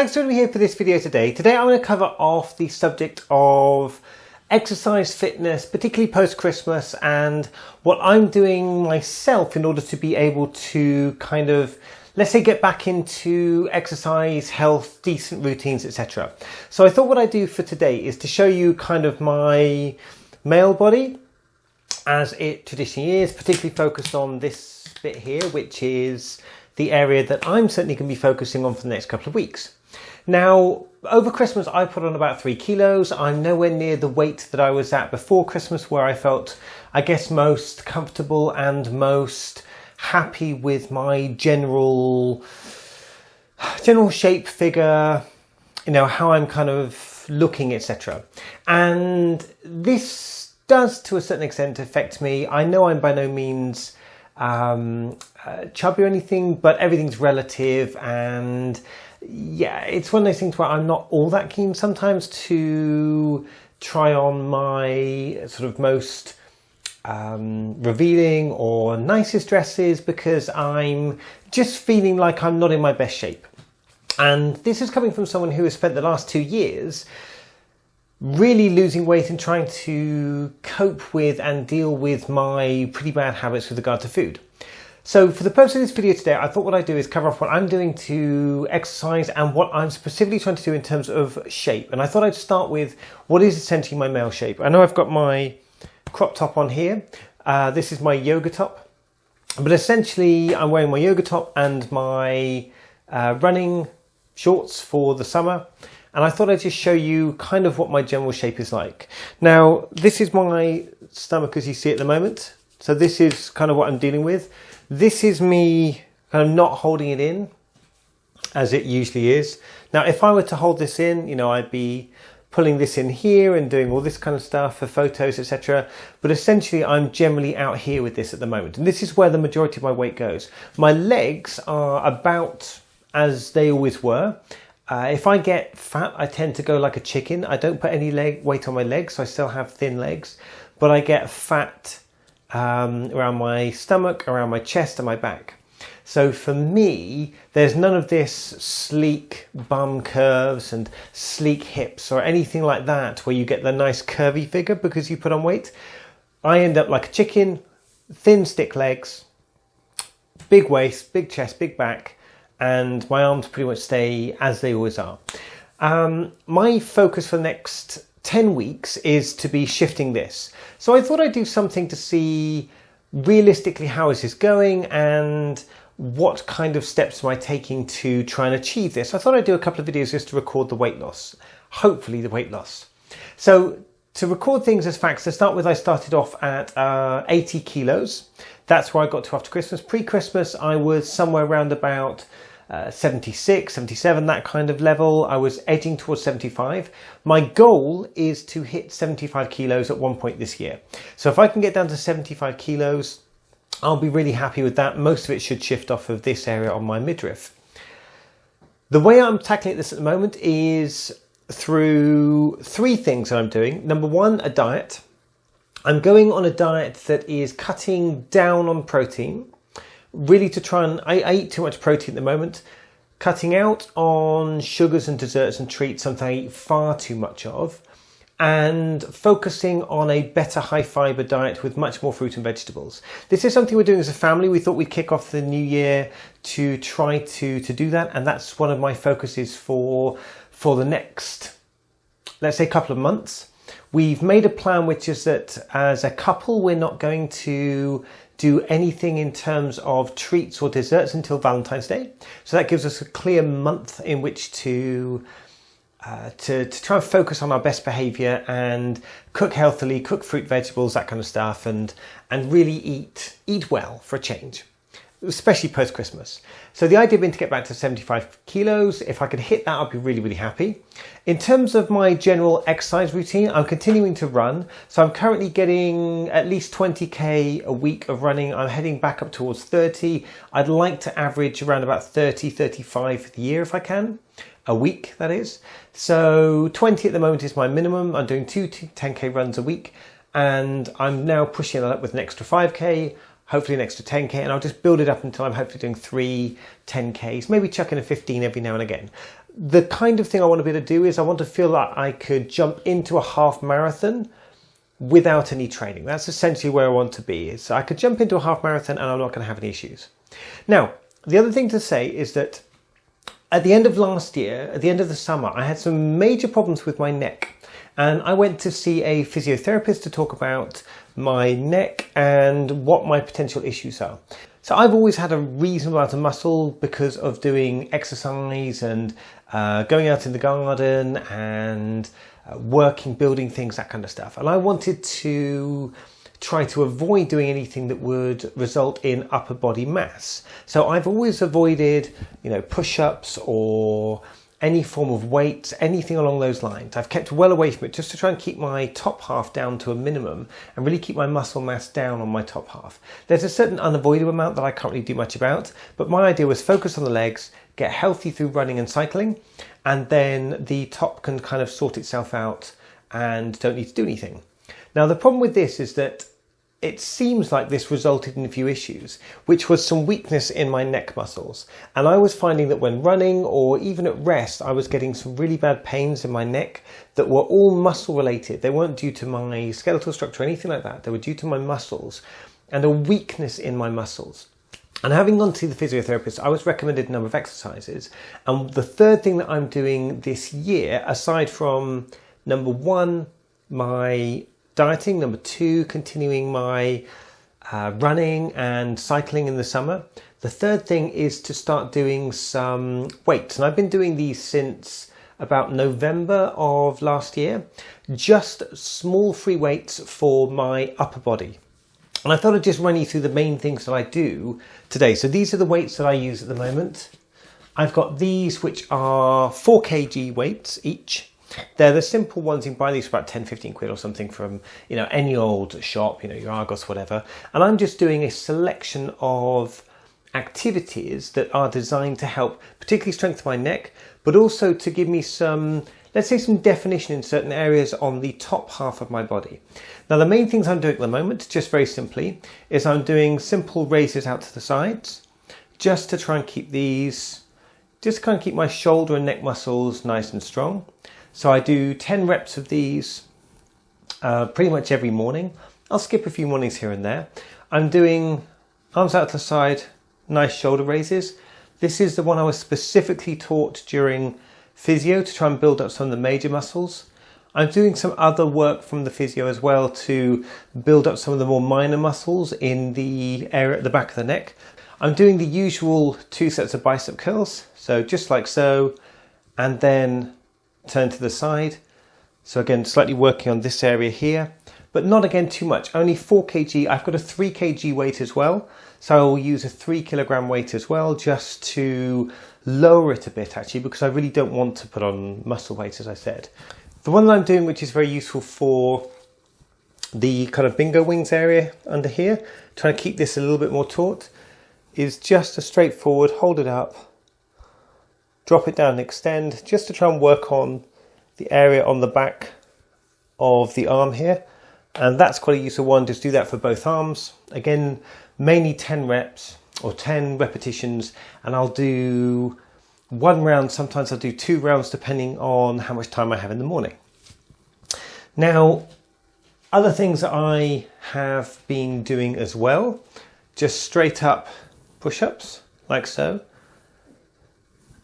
Thanks for joining me here for this video today. Today I'm going to cover off the subject of exercise, fitness, particularly post-Christmas, and what I'm doing myself in order to be able to kind of, let's say, get back into exercise, health, decent routines, etc. So I thought what I'd do for today is to show you kind of my male body as it traditionally is, particularly focused on this bit here, which is the area that I'm certainly going to be focusing on for the next couple of weeks. Now, over Christmas, I put on about 3 kilos. I'm nowhere near the weight that I was at before Christmas, where I felt, I guess, most comfortable and most happy with my general shape, figure, how I'm kind of looking, etc. And this does, to a certain extent, affect me. I know I'm by no means chubby or anything, but everything's relative, and yeah, it's one of those things where I'm not all that keen sometimes to try on my sort of most revealing or nicest dresses, because I'm just feeling like I'm not in my best shape. And this is coming from someone who has spent the last 2 years really losing weight and trying to cope with and deal with my pretty bad habits with regard to food. So for the purpose of this video today, I thought what I'd do is cover off what I'm doing to exercise and what I'm specifically trying to do in terms of shape. And I thought I'd start with what is essentially my male shape. I know I've got my crop top on here. This is my yoga top. But essentially, I'm wearing my yoga top and my running shorts for the summer. And I thought I'd just show you kind of what my general shape is like. Now, this is my stomach as you see at the moment. So this is kind of what I'm dealing with. This is me kind of not holding it in as it usually is. Now, if I were to hold this in, I'd be pulling this in here and doing all this kind of stuff for photos, etc. But essentially, I'm generally out here with this at the moment. And this is where the majority of my weight goes. My legs are about as they always were. If I get fat, I tend to go like a chicken. I don't put any weight on my legs, so I still have thin legs. But I get fat around my stomach, around my chest and my back. So for me, there's none of this sleek bum curves and sleek hips or anything like that where you get the nice curvy figure because you put on weight. I end up like a chicken, thin stick legs, big waist, big chest, big back, and my arms pretty much stay as they always are. My focus for the next 10 weeks is to be shifting this. So I thought I'd do something to see realistically how is this going and what kind of steps am I taking to try and achieve this. I thought I'd do a couple of videos just to record the weight loss, hopefully the weight loss. So to record things as facts, to start with, I started off at 80 kilos. That's where I got to after Christmas. Pre-Christmas, I was somewhere around about 76, 77, that kind of level. I was edging towards 75. My goal is to hit 75 kilos at one point this year. So if I can get down to 75 kilos, I'll be really happy with that. Most of it should shift off of this area on my midriff. The way I'm tackling this at the moment is through 3 things that I'm doing. Number 1, a diet. I'm going on a diet that is cutting down on protein, really to try and, I eat too much protein at the moment, cutting out on sugars and desserts and treats, something I eat far too much of, and focusing on a better high fiber diet with much more fruit and vegetables. This is something we're doing as a family. We thought we'd kick off the new year to try to do that, and that's one of my focuses for the next, let's say, couple of months. We've made a plan which is that as a couple, we're not going to do anything in terms of treats or desserts until Valentine's Day. So that gives us a clear month in which to try and focus on our best behavior and cook healthily, cook fruit, vegetables, that kind of stuff, and really eat well for a change, especially post-Christmas. So the idea being to get back to 75 kilos. If I could hit that, I'd be really, really happy. In terms of my general exercise routine, I'm continuing to run. So I'm currently getting at least 20k a week of running. I'm heading back up towards 30. I'd like to average around about 30, 35 for the year if I can. A week, that is. So 20 at the moment is my minimum. I'm doing 2 10k runs a week, and I'm now pushing that up with an extra 5k. hopefully an extra 10k, and I'll just build it up until I'm hopefully doing 3 10ks, maybe chucking a 15 every now and again. the kind of thing I want to be able to do is I want to feel like I could jump into a half marathon without any training. That's essentially where I want to be. So I could jump into a half marathon and I'm not going to have any issues. Now, the other thing to say is that at the end of last year, at the end of the summer, I had some major problems with my neck. And I went to see a physiotherapist to talk about my neck and what my potential issues are. So I've always had a reasonable amount of muscle because of doing exercise and going out in the garden and working, building things, that kind of stuff. And I wanted to try to avoid doing anything that would result in upper body mass. So I've always avoided, push-ups or any form of weights, anything along those lines. I've kept well away from it just to try and keep my top half down to a minimum and really keep my muscle mass down on my top half. There's a certain unavoidable amount that I can't really do much about, but my idea was focus on the legs, get healthy through running and cycling, and then the top can kind of sort itself out and don't need to do anything. Now, the problem with this is that it seems like this resulted in a few issues, which was some weakness in my neck muscles. And I was finding that when running or even at rest, I was getting some really bad pains in my neck that were all muscle related. They weren't due to my skeletal structure or anything like that. They were due to my muscles and a weakness in my muscles. And having gone to see the physiotherapist, I was recommended a number of exercises. And the third thing that I'm doing this year, aside from number one, my dieting, number two, continuing my running and cycling in the summer. The third thing is to start doing some weights. And I've been doing these since about November of last year, just small free weights for my upper body. And I thought I'd just run you through the main things that I do today. So these are the weights that I use at the moment. I've got these, which are 4 kg weights each. They're the simple ones. You can buy these for about 10-15 quid or something from any old shop, your Argos, whatever. And I'm just doing a selection of activities that are designed to help particularly strengthen my neck, but also to give me some, let's say, some definition in certain areas on the top half of my body. Now, the main things I'm doing at the moment, just very simply, is I'm doing simple raises out to the sides, just to try and keep these, just kind of keep my shoulder and neck muscles nice and strong. So I do 10 reps of these pretty much every morning. I'll skip a few mornings here and there. I'm doing arms out to the side, nice shoulder raises. This is the one I was specifically taught during physio to try and build up some of the major muscles. I'm doing some other work from the physio as well to build up some of the more minor muscles in the area at the back of the neck. I'm doing the usual 2 sets of bicep curls. So just like so, and then turn to the side. So again, slightly working on this area here, but not again too much, only 4 kg. I've got a 3 kg weight as well. So I will use a 3 kilogram weight as well, just to lower it a bit actually, because I really don't want to put on muscle weight, as I said. The one that I'm doing, which is very useful for the kind of bingo wings area under here, trying to keep this a little bit more taut, is just a straightforward, hold it up, drop it down and extend, just to try and work on the area on the back of the arm here. And that's quite a useful one. Just do that for both arms. Again, mainly 10 reps or 10 repetitions. And I'll do 1 round. Sometimes I'll do 2 rounds depending on how much time I have in the morning. Now, other things that I have been doing as well, just straight up push-ups like so.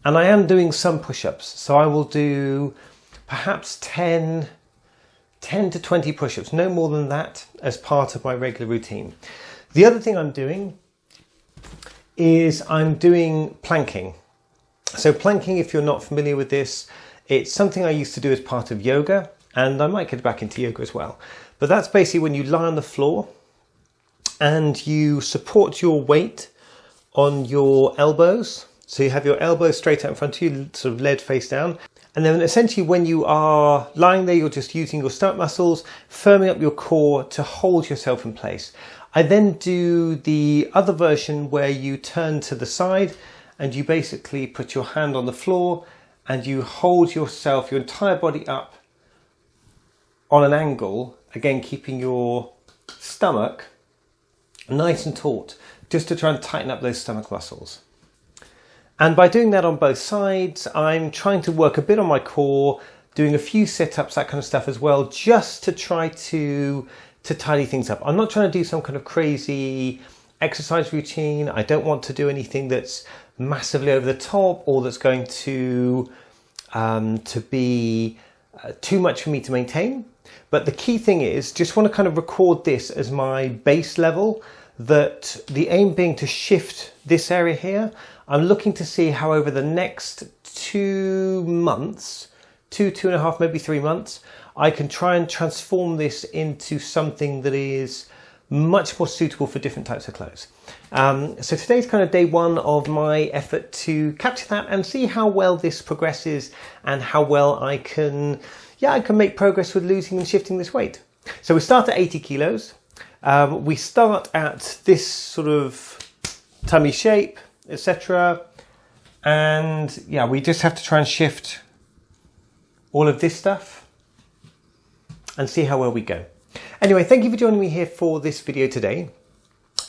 And I am doing some push-ups, so I will do perhaps 10 to 20 push-ups, no more than that, as part of my regular routine. The other thing I'm doing is I'm doing planking. So planking, if you're not familiar with this, it's something I used to do as part of yoga, and I might get back into yoga as well. But that's basically when you lie on the floor and you support your weight on your elbows. So you have your elbows straight out in front of you, sort of lead face down. And then essentially when you are lying there, you're just using your stomach muscles, firming up your core to hold yourself in place. I then do the other version where you turn to the side and you basically put your hand on the floor and you hold yourself, your entire body up on an angle, again keeping your stomach nice and taut, just to try and tighten up those stomach muscles. And by doing that on both sides, I'm trying to work a bit on my core, doing a few sit-ups, that kind of stuff as well, just to try to tidy things up. I'm not trying to do some kind of crazy exercise routine. I don't want to do anything that's massively over the top or that's going to be too much for me to maintain. But the key thing is, just want to kind of record this as my base level, that the aim being to shift this area here. I'm looking to see how over the next 2 months, 2.5, maybe 3 months, I can try and transform this into something that is much more suitable for different types of clothes. So today's kind of day one of my effort to capture that and see how well this progresses and how well I can make progress with losing and shifting this weight. So we start at 80 kilos. We start at this sort of tummy shape, etc. And yeah, we just have to try and shift all of this stuff and see how well we go. Anyway, thank you for joining me here for this video today.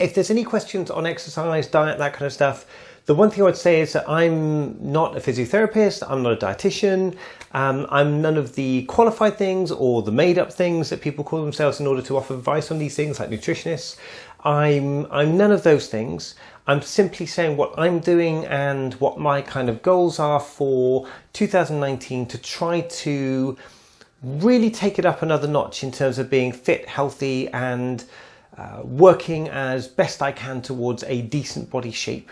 If there's any questions on exercise, diet, that kind of stuff, the one thing I would say is that I'm not a physiotherapist, I'm not a dietitian, I'm none of the qualified things or the made up things that people call themselves in order to offer advice on these things like nutritionists. I'm none of those things. I'm simply saying what I'm doing and what my kind of goals are for 2019 to try to really take it up another notch in terms of being fit, healthy, and working as best I can towards a decent body shape,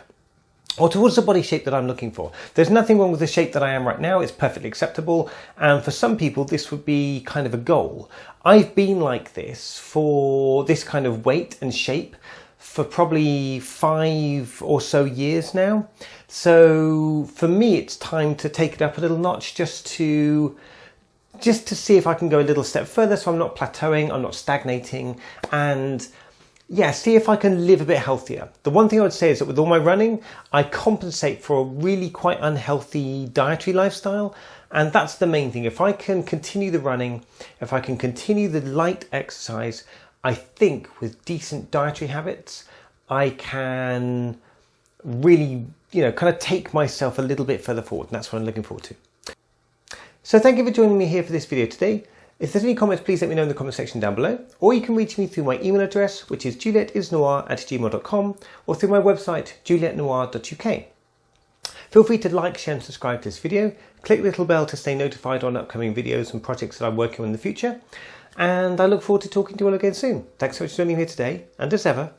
or towards the body shape that I'm looking for. There's nothing wrong with the shape that I am right now. It's perfectly acceptable. And for some people, this would be kind of a goal. I've been like this for this kind of weight and shape for probably 5 or so years now. So for me, it's time to take it up a little notch just to see if I can go a little step further, so I'm not plateauing, I'm not stagnating, and yeah, see if I can live a bit healthier. The one thing I would say is that with all my running, I compensate for a really quite unhealthy dietary lifestyle, and that's the main thing. If I can continue the running, if I can continue the light exercise, I think with decent dietary habits, I can really, kind of take myself a little bit further forward, and that's what I'm looking forward to. So thank you for joining me here for this video today. If there's any comments, please let me know in the comment section down below, or you can reach me through my email address, which is julietteisnoir@gmail.com, or through my website, julietnoir.uk. Feel free to like, share and subscribe to this video. Click the little bell to stay notified on upcoming videos and projects that I'm working on in the future. And I look forward to talking to you all again soon. Thanks so much for joining me here today, and as ever,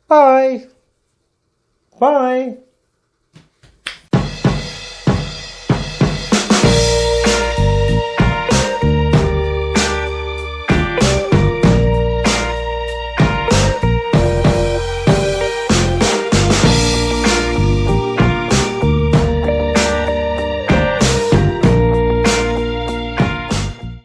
bye! Bye!